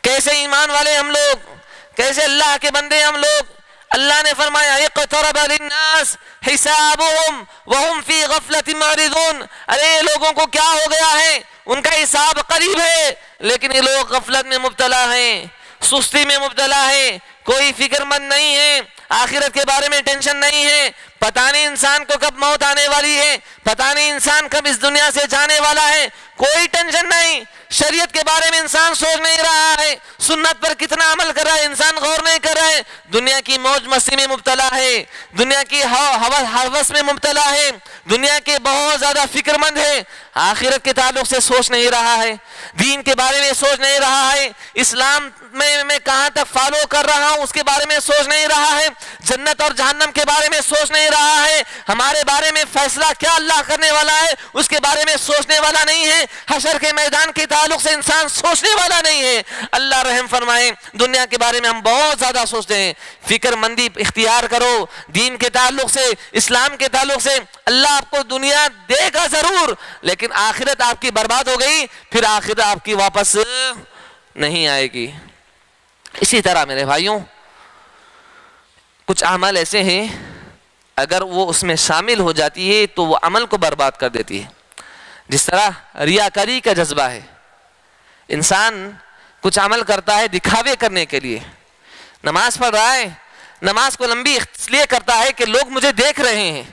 A: کیسے ایمان والے ہم لوگ، کیسے اللہ کے بندے ہم لوگ۔ اللہ نے فرمایا اقترب للناس حسابهم وهم فی غفلۃ معرضون، ارے لوگوں کو کیا ہو گیا ہے، ان کا حساب قریب ہے لیکن یہ لوگ غفلت میں مبتلا ہیں، سستی میں مبتلا ہیں، کوئی فکر مند نہیں ہے، آخرت کے بارے میں ٹینشن نہیں ہے، پتہ نہیں انسان کو کب موت آنے والی ہے، پتہ نہیں انسان کب اس دنیا سے جانے والا ہے، کوئی ٹینشن نہیں۔ شریعت کے بارے میں انسان سوچ نہیں رہا ہے، سنت پر کتنا عمل کر رہا ہے انسان غور نہیں کر رہا ہے، دنیا کی موج مستی میں مبتلا ہے، دنیا کی ہوس میں مبتلا ہے، دنیا کے بہت زیادہ فکر مند ہے، آخرت کے تعلق سے سوچ نہیں رہا ہے، دین کے بارے میں سوچ نہیں رہا ہے، اسلام میں کہاں تک فالو کر رہا ہوں اس کے بارے میں سوچ نہیں رہا ہے، جنت اور جہنم کے بارے میں سوچ نہیں رہا ہے، ہمارے بارے میں فیصلہ کیا اللہ کرنے والا ہے اس کے بارے میں سوچنے والا نہیں ہے، حشر کے میدان کے تعلق سے انسان سوچنے والا نہیں ہے۔ اللہ رحم فرمائے، دنیا کے بارے میں ہم بہت زیادہ سوچتے ہیں۔ فکر مندی اختیار کرو، دین کے تعلق سے، اسلام کے تعلق سے۔ اللہ آپ کو دنیا دے گا ضرور لیکن آخرت آپ کی برباد ہو گئی، پھر آخرت آپ کی واپس نہیں آئے گی۔ اسی طرح میرے بھائیوں، کچھ اعمال ایسے ہیں اگر وہ اس میں شامل ہو جاتی ہے تو وہ عمل کو برباد کر دیتی ہے، جس طرح ریاکاری کا جذبہ ہے۔ انسان کچھ عمل کرتا ہے دکھاوے کرنے کے لیے، نماز پڑھ رہا ہے، نماز کو لمبی اس لیے کرتا ہے کہ لوگ مجھے دیکھ رہے ہیں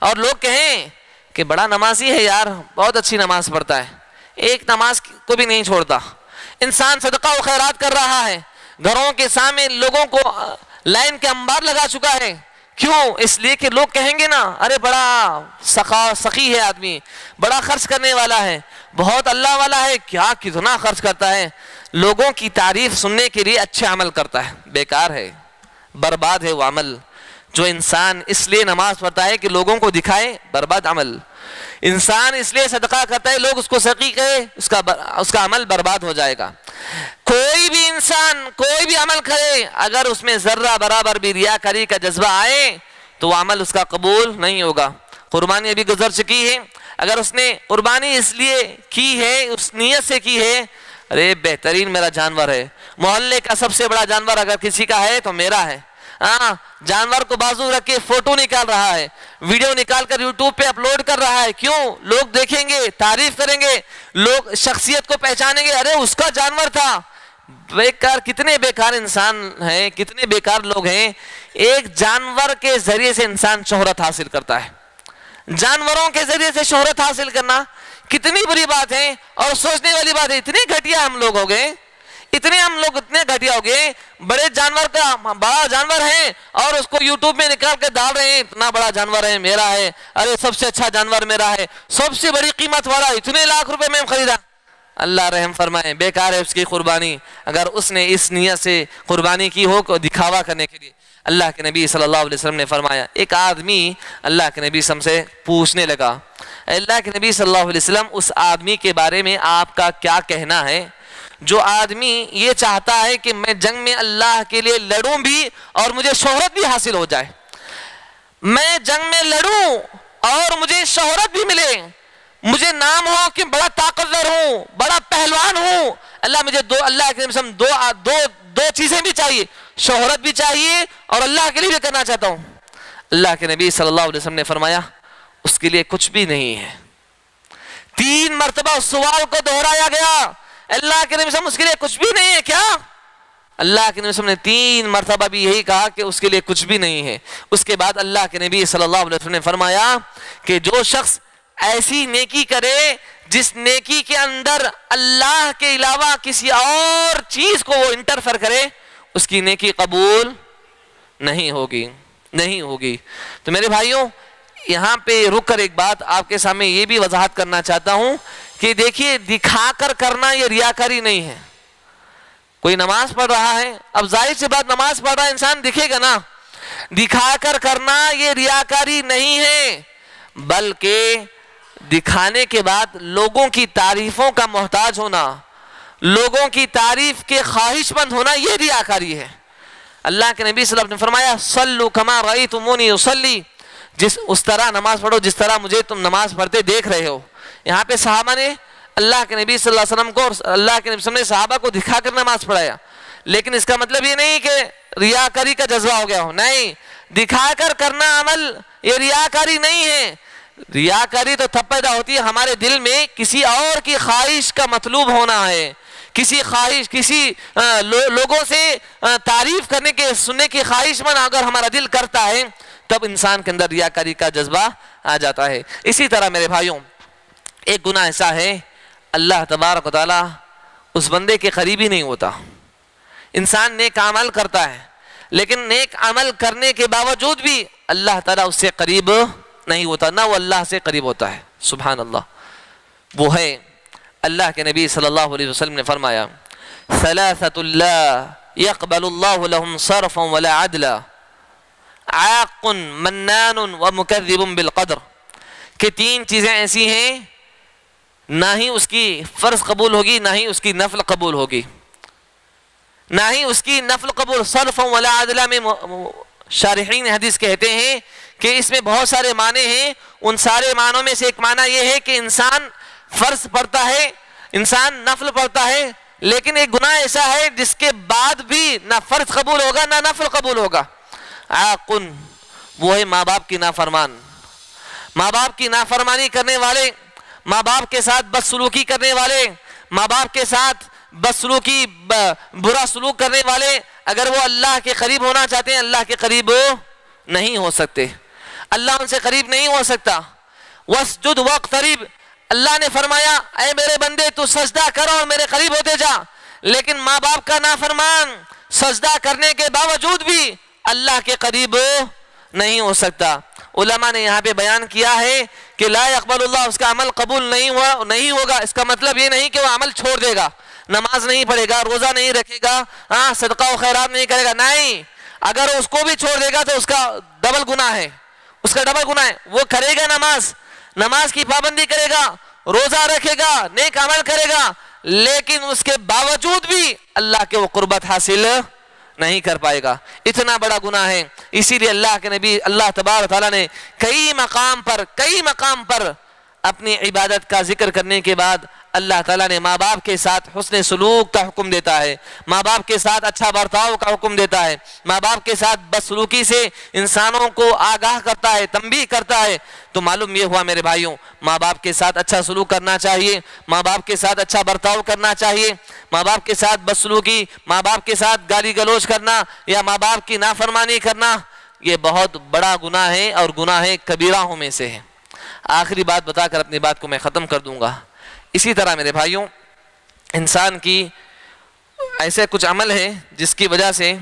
A: اور لوگ کہیں کہ بڑا نمازی ہے یار، بہت اچھی نماز پڑھتا ہے، ایک نماز کو بھی نہیں چھوڑتا۔ انسان صدقہ و خیرات کر رہا ہے، گھروں کے سامنے لوگوں کو لائن کے انبار لگا چکا ہے، کیوں؟ اس لیے کہ لوگ کہیں گے نا ارے بڑا سخی ہے آدمی، بڑا خرچ کرنے والا ہے، بہت اللہ والا ہے، کیا کتنا خرچ کرتا ہے۔ لوگوں کی تعریف سننے کے لیے اچھے عمل کرتا ہے، بیکار ہے، برباد ہے وہ عمل۔ جو انسان اس لیے نماز پڑھتا ہے کہ لوگوں کو دکھائے، برباد عمل۔ انسان اس لیے صدقہ کرتا ہے لوگ اس کو سخی کہے، اس کا عمل برباد ہو جائے گا۔ کوئی بھی انسان کوئی بھی عمل کرے اگر اس میں ذرہ برابر بھی ریاکاری کا جذبہ آئے تو وہ عمل اس کا قبول نہیں ہوگا۔ قربانی ابھی گزر چکی ہے، اگر اس نے قربانی اس لیے کی ہے، اس نیت سے کی ہے ارے بہترین میرا جانور ہے، محلے کا سب سے بڑا جانور اگر کسی کا ہے تو میرا ہے، ہاں، جانور کو بازو رکھ کے فوٹو نکال رہا ہے، ویڈیو نکال کر یوٹیوب پہ اپلوڈ کر رہا ہے، کیوں؟ لوگ دیکھیں گے، تعریف کریں گے، لوگ شخصیت کو پہچانیں گے، ارے اس کا جانور تھا۔ بیکار، کتنے بیکار انسان ہیں، کتنے بیکار لوگ ہیں۔ ایک جانور کے ذریعے سے انسان شہرت حاصل کرتا ہے، جانوروں کے ذریعے سے شہرت حاصل کرنا کتنی بری بات ہے اور سوچنے والی بات ہے۔ اتنے گھٹیا ہم لوگ ہو گئے، اتنے گھٹیا ہو گئے، بڑے جانور کا بڑا جانور ہے اور اس کو یوٹیوب میں نکال کے ڈال رہے ہیں، اتنا بڑا جانور ہے میرا ہے، ارے سب سے اچھا جانور میرا ہے، سب سے بڑی قیمت والا، اتنے لاکھ روپے میں خریدا۔ اللہ رحم فرمائے، بیکار ہے اس کی قربانی اگر اس نے اس نیت سے قربانی کی ہو کو دکھاوا کرنے کے لیے۔ اللہ کے نبی صلی اللہ علیہ وسلم نے فرمایا، ایک آدمی اللہ کے نبی صلی اللہ علیہ وسلم سے پوچھنے لگا، اللہ کے نبی صلی اللہ علیہ وسلم اس آدمی کے بارے میں آپ کا کیا کہنا ہے جو آدمی یہ چاہتا ہے کہ میں جنگ میں اللہ کے لیے لڑوں بھی اور مجھے شہرت بھی حاصل ہو جائے، میں جنگ میں لڑوں اور مجھے شہرت بھی ملے، مجھے نام ہو کہ بڑا طاقتور ہوں، بڑا پہلوان ہوں، اللہ کے نبی دو چیزیں بھی چاہیے، شہرت بھی چاہیے اور اللہ کے لیے بھی کرنا چاہتا ہوں۔ اللہ کے نبی صلی اللہ علیہ وسلم نے فرمایا اس کے لیے کچھ بھی نہیں ہے۔ 3 مرتبہ اس سوال کو دہرایا گیا، اللہ کے نبی صلی اللہ علیہ وسلم اس کے لیے کچھ بھی نہیں ہے کیا؟ اللہ کے نبی صلی اللہ علیہ وسلم نے 3 مرتبہ بھی یہی کہا کہ اس کے لیے کچھ بھی نہیں ہے۔ اس کے بعد اللہ کے نبی صلی اللہ علیہ وسلم نے فرمایا کہ جو شخص ایسی نیکی کرے جس نیکی کے اندر اللہ کے علاوہ کسی اور چیز کو وہ انٹرفیئر کرے، اس کی نیکی قبول نہیں ہوگی۔ تو میرے بھائیوں، یہاں پہ رک کر ایک بات آپ کے سامنے یہ بھی وضاحت کرنا چاہتا ہوں کہ دیکھیے، دکھا کر کرنا یہ ریاکاری نہیں ہے۔ کوئی نماز پڑھ رہا ہے، اب ظاہر سی بات نماز پڑھ رہا ہے انسان دکھے گا نا، دکھا کر کرنا یہ ریاکاری نہیں ہے، بلکہ دکھانے کے بعد لوگوں کی تعریفوں کا محتاج ہونا، لوگوں کی تعریف کے خواہش مند ہونا، یہ ریاکاری ہے۔ اللہ کے نبی صلی اللہ علیہ وسلم نے فرمایا صلو کما رأیتمونی اصلی، اس طرح نماز پڑھو جس طرح مجھے تم نماز پڑھتے دیکھ رہے ہو۔ یہاں پہ صحابہ نے اللہ کے نبی صلی اللہ علیہ وسلم کو اور اللہ کے نبی صلی اللہ علیہ وسلم نے صحابہ کو دکھا کر نماز پڑھایا، لیکن اس کا مطلب یہ نہیں کہ ریاکاری کا جذبہ ہو گیا ہو، نہیں، دکھا کر کرنا عمل یہ ریاکاری نہیں ہے۔ ریاکاری تو تب پیدا ہوتی ہے ہمارے دل میں کسی اور کی خواہش کا مطلوب ہونا ہے، کسی لوگوں سے تعریف کرنے کے سننے کی خواہش من اگر ہمارا دل کرتا ہے تب انسان کے اندر ریاکاری کا جذبہ آ جاتا ہے۔ اسی طرح میرے بھائیوں، ایک گناہ ایسا ہے اللہ تبارک و تعالیٰ اس بندے کے قریب ہی نہیں ہوتا۔ انسان نیک عمل کرتا ہے لیکن نیک عمل کرنے کے باوجود بھی اللہ تعالیٰ اس سے قریب نہیں ہوتا، نہ وہ اللہ سے قریب ہوتا ہے۔ سبحان اللہ۔ وہ ہے اللہ کے نبی صلی اللہ علیہ وسلم نے فرمایا ثلاثۃ لا يقبل اللہ لهم صرفا ولا عدلا، عاق منان ومکذب بالقدر، کہ 3 چیزیں ایسی ہیں نہ ہی اس کی فرض قبول ہوگی نہ ہی اس کی نفل قبول ہوگی، نہ ہی اس کی نفل قبول۔ صرفا ولا عدلا میں شارحین حدیث کہتے ہیں کہ اس میں بہت سارے معنی ہیں، ان سارے معنوں میں سے ایک معنی یہ ہے کہ انسان فرض پڑھتا ہے، انسان نفل پڑھتا ہے، لیکن ایک گناہ ایسا ہے جس کے بعد بھی نہ فرض قبول ہوگا نہ نفل قبول ہوگا۔ عاقن، وہ ہے ماں باپ کی نافرمان، ماں باپ کی نافرمانی کرنے والے، ماں باپ کے ساتھ بدسلوکی کرنے والے، ماں باپ کے ساتھ بدسلوکی برا سلوک کرنے والے، اگر وہ اللہ کے قریب ہونا چاہتے ہیں اللہ کے قریب نہیں ہو سکتے، اللہ ان سے قریب نہیں ہو سکتا۔ واسجد واقترب، اللہ نے فرمایا اے میرے بندے تو سجدہ کرو اور میرے قریب ہوتے جا، لیکن ماں باپ کا نافرمان سجدہ کرنے کے باوجود بھی اللہ کے قریب نہیں ہو سکتا۔ علماء نے یہاں پہ بیان کیا ہے کہ لا يقبل اللہ، اس کا عمل قبول نہیں ہوگا، اس کا مطلب یہ نہیں کہ وہ عمل چھوڑ دے گا، نماز نہیں پڑھے گا، روزہ نہیں رکھے گا، صدقہ و خیرات نہیں کرے گا، نہیں، اگر اس کو بھی چھوڑ دے گا تو اس کا ڈبل گناہ ہے، اس کا ڈبل گناہ ہے۔ وہ کرے گا نماز کی پابندی کرے گا، روزہ رکھے گا، نیک عمل کرے گا، لیکن اس کے باوجود بھی اللہ کے وہ قربت حاصل نہیں کر پائے گا، اتنا بڑا گناہ ہے۔ اسی لیے اللہ کے نبی اللہ تبارک تعالیٰ نے کئی مقام پر اپنی عبادت کا ذکر کرنے کے بعد اللہ تعالیٰ نے ماں باپ کے ساتھ حسن سلوک کا حکم دیتا ہے، ماں باپ کے ساتھ اچھا برتاؤ کا حکم دیتا ہے، ماں باپ کے ساتھ بدسلوکی سے انسانوں کو آگاہ کرتا ہے، تنبیہ کرتا ہے۔ تو معلوم یہ ہوا میرے بھائیوں، ماں باپ کے ساتھ اچھا سلوک کرنا چاہیے، ماں باپ کے ساتھ اچھا برتاؤ کرنا چاہیے۔ ماں باپ کے ساتھ بدسلوکی، ماں باپ کے ساتھ گالی گلوچ کرنا یا ماں باپ کی نافرمانی کرنا یہ بہت بڑا گناہ ہے اور گناہ کبیرہوں میں سے ہے۔ آخری بات بتا کر اپنی بات کو میں ختم کر دوں گا۔ اسی طرح میرے بھائیوں، انسان کی ایسے کچھ عمل ہے جس کی وجہ سے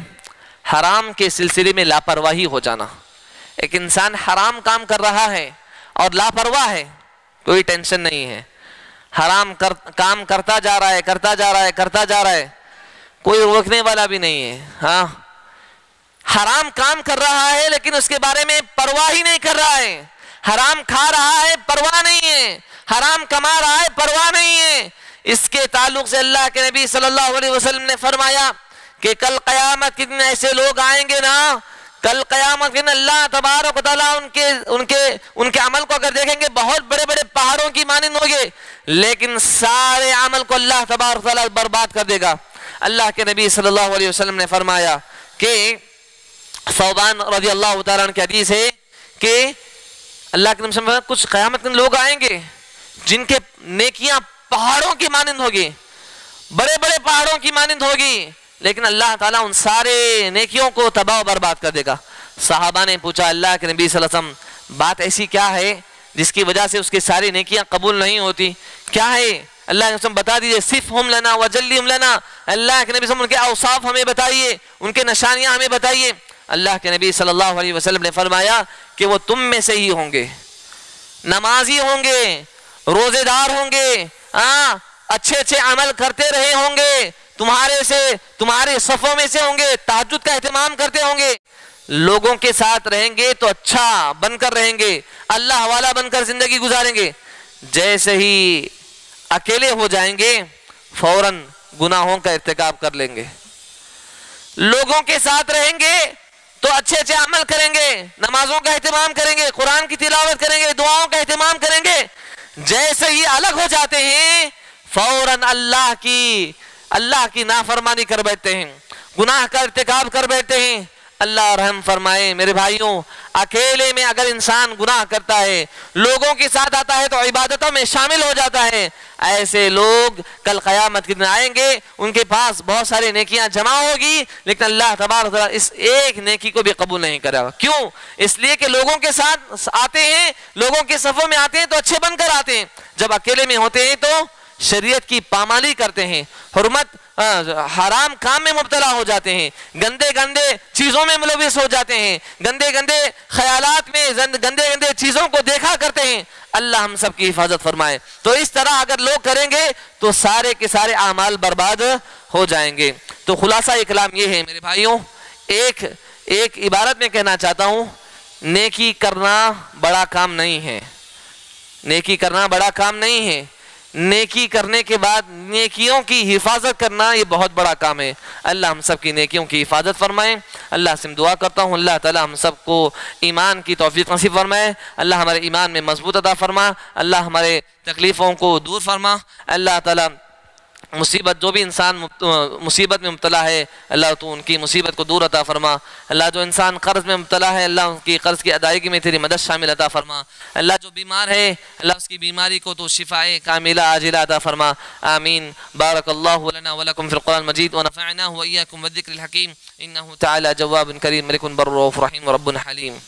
A: حرام کے سلسلے میں لاپرواہی ہو جانا۔ ایک انسان حرام کام کر رہا ہے اور لاپرواہ ہے، کوئی ٹینشن نہیں ہے، کام کرتا جا رہا ہے، کرتا جا رہا ہے، کرتا جا رہا ہے، کوئی روکنے والا بھی نہیں ہے. ہاں، حرام کام کر رہا ہے لیکن اس کے بارے میں پرواہ ہی نہیں کر رہا ہے. حرام کھا رہا ہے، پرواہ نہیں ہے. حرام کما رہا ہے، پرواہ نہیں ہے. اس کے تعلق سے اللہ کے نبی صلی اللہ علیہ وسلم نے فرمایا کہ کل قیامت کے دن ایسے لوگ آئیں گے نا، کل قیامت کے دن اللہ تبارک و تعالیٰ ان کے عمل کو اگر دیکھیں گے بہت بڑے بڑے پہاڑوں کی مانند ہوگے، لیکن سارے عمل کو اللہ تبارک و تعالیٰ برباد کر دے گا. اللہ کے نبی صلی اللہ علیہ وسلم نے فرمایا کہ ثوبان رضی اللہ تعالیٰ عنہ کی حدیث ہے کہ اللہ کے نبی صلی اللہ علیہ وسلم کچھ قیامت کے لوگ آئیں گے جن کے نیکیاں پہاڑوں کی مانند ہوگی، بڑے بڑے پہاڑوں کی مانند ہوگی، لیکن اللہ تعالیٰ ان سارے نیکیوں کو تباہ و برباد کر دے گا. صحابہ نے پوچھا اللہ کے نبی صلی اللہ علیہ وسلم بات ایسی کیا ہے جس کی وجہ سے اس کی ساری نیکیاں قبول نہیں ہوتی؟ کیا ہے اللہ کے نبی بتا دیجئے. صفہم لنا وجلیہم لنا، اللہ کے نبی صلی اللہ علیہ وسلم ان کے اوصاف ہمیں بتائیے، ان کے نشانیاں ہمیں بتائیے. اللہ کے نبی صلی اللہ علیہ وسلم نے فرمایا کہ وہ تم میں سے ہی ہوں گے، نمازی ہوں گے، روزے دار ہوں گے، اچھے اچھے عمل کرتے رہے ہوں گے، تمہارے صفوں میں سے ہوں گے، تہجد کا اہتمام کرتے ہوں گے، لوگوں کے ساتھ رہیں گے تو اچھا بن کر رہیں گے، اللہ والا بن کر زندگی گزاریں گے. جیسے ہی اکیلے ہو جائیں گے فوراً گناہوں کا ارتکاب کر لیں گے. لوگوں کے ساتھ رہیں گے تو اچھے اچھے عمل کریں گے، نمازوں کا اہتمام کریں گے، قرآن کی تلاوت کریں گے، دعاؤں کا اہتمام کریں گے. جیسے ہی الگ ہو جاتے ہیں فوراً اللہ کی نافرمانی کر بیٹھتے ہیں، گناہ کا ارتکاب کر بیٹھتے ہیں. اللہ رحم فرمائے میرے بھائیوں، اکیلے میں اگر انسان گناہ کرتا ہے، لوگوں کے ساتھ آتا ہے تو عبادتوں میں شامل ہو جاتا ہے. ایسے لوگ کل قیامت کے دن آئیں گے، ان کے پاس بہت سارے نیکیاں جمع ہوگی لیکن اللہ تبارک و تعالیٰ اس ایک نیکی کو بھی قبول نہیں کرے گا. کیوں؟ اس لیے کہ لوگوں کے ساتھ آتے ہیں، لوگوں کے صفوں میں آتے ہیں تو اچھے بن کر آتے ہیں، جب اکیلے میں ہوتے ہیں تو شریعت کی پامالی کرتے ہیں، حرمت حرام کام میں مبتلا ہو جاتے ہیں، گندے گندے چیزوں میں ملوث ہو جاتے ہیں، گندے گندے خیالات میں گندے گندے چیزوں کو دیکھا کرتے ہیں. اللہ ہم سب کی حفاظت فرمائے. تو اس طرح اگر لوگ کریں گے تو سارے کے سارے اعمال برباد ہو جائیں گے. تو خلاصہ کلام یہ ہے میرے بھائیوں، ایک عبارت میں کہنا چاہتا ہوں، نیکی کرنا بڑا کام نہیں ہے، نیکی کرنا بڑا کام نہیں ہے. نیکی کرنے کے بعد نیکیوں کی حفاظت کرنا یہ بہت بڑا کام ہے. اللہ ہم سب کی نیکیوں کی حفاظت فرمائے. اللہ سے دعا کرتا ہوں اللہ تعالی ہم سب کو ایمان کی توفیق نصیب فرمائے. اللہ ہمارے ایمان میں مضبوط عطا فرما. اللہ ہمارے تکلیفوں کو دور فرما. اللہ تعالی مصیبت جو بھی انسان مصیبت میں مبتلا ہے اللہ تو ان کی مصیبت کو دور عطا فرما. اللہ جو انسان قرض میں مبتلا ہے اللہ ان کی قرض کی ادائیگی میں تیری مدد شامل عطا فرما. اللہ جو بیمار ہے اللہ اس کی بیماری کو تو شفائے کاملہ عاجلہ عطا فرما. آمین. بارک اللہ لنا ولکم فی القرآن المجید ونفعنا وإياكم والذکر الحکیم انہ تعالی جواب کریم ملک بر رؤوف رحیم رب حلیم.